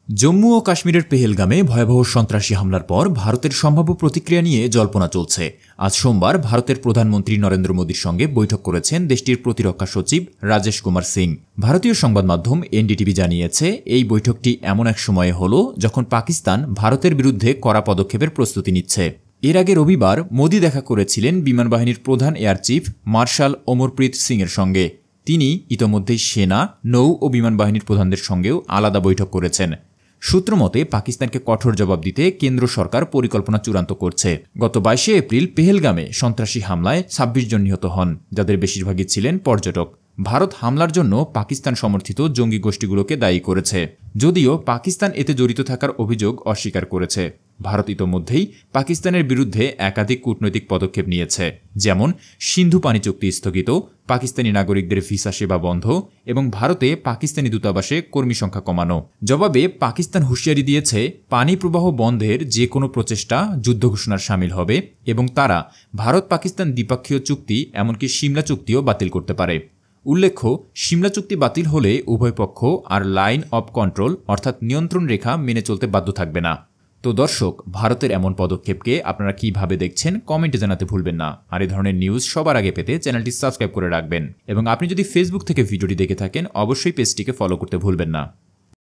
জম্মু ও কাশ্মীরের পেহেলগামে ভয়াবহ সন্ত্রাসী হামলার পর ভারতের সম্ভাব্য প্রতিক্রিয়া নিয়ে জল্পনা চলছে। আজ সোমবার ভারতের প্রধানমন্ত্রী নরেন্দ্র মোদীর সঙ্গে বৈঠক করেছেন দেশটির প্রতিরক্ষা সচিব রাজেশ কুমার সিং। ভারতীয় সংবাদ মাধ্যম এনডিটিভি জানিয়েছে, এই বৈঠকটি এমন এক সময়ে হল যখন পাকিস্তান ভারতের বিরুদ্ধে কড়া পদক্ষেপের প্রস্তুতি নিচ্ছে। এর আগে রবিবার মোদী দেখা করেছিলেন বিমান বাহিনীর প্রধান এয়ার চিফ মার্শাল অমরপ্রীত সিংয়ের সঙ্গে। তিনি ইতোমধ্যেই সেনা, নৌ ও বিমান বাহিনীর প্রধানদের সঙ্গেও আলাদা বৈঠক করেছেন। সূত্রমতে পাকিস্তানকে কঠোর জবাব দিতে কেন্দ্র সরকার পরিকল্পনা চূড়ান্ত করছে। গত 22 এপ্রিল পেহেলগামে সন্ত্রাসী হামলায় 26 জন নিহত হন, যাদের বেশিরভাগই ছিলেন পর্যটক। ভারত হামলার জন্য পাকিস্তান সমর্থিত জঙ্গি গোষ্ঠীগুলোকে দায়ী করেছে, যদিও পাকিস্তান এতে জড়িত থাকার অভিযোগ অস্বীকার করেছে। ভারত ইতোমধ্যেই পাকিস্তানের বিরুদ্ধে একাধিক কূটনৈতিক পদক্ষেপ নিয়েছে, যেমন সিন্ধু পানি চুক্তি স্থগিত, পাকিস্তানি নাগরিকদের ভিসা সেবা বন্ধ এবং ভারতে পাকিস্তানি দূতাবাসে কর্মী সংখ্যা কমানো। জবাবে পাকিস্তান হুঁশিয়ারি দিয়েছে, পানি প্রবাহ বন্ধের যে কোনো প্রচেষ্টা যুদ্ধ ঘোষণার শামিল হবে এবং তারা ভারত পাকিস্তান দ্বিপক্ষীয় চুক্তি এমনকি সিমলা চুক্তিও বাতিল করতে পারে। উল্লেখ্য, সিমলা চুক্তি বাতিল হলে উভয় পক্ষ আর লাইন অব কন্ট্রোল অর্থাৎ নিয়ন্ত্রণ রেখা মেনে চলতে বাধ্য থাকবে না। তো দর্শক, ভারতের এমন পদক্ষেপকে আপনারা কিভাবে দেখছেন কমেন্টে জানাতে ভুলবেন না। আর এই ধরনের নিউজ সবার আগে পেতে চ্যানেলটি সাবস্ক্রাইব করে রাখবেন এবং আপনি যদি ফেসবুক থেকে ভিডিওটি দেখে থাকেন অবশ্যই পেজটিকে ফলো করতে ভুলবেন না।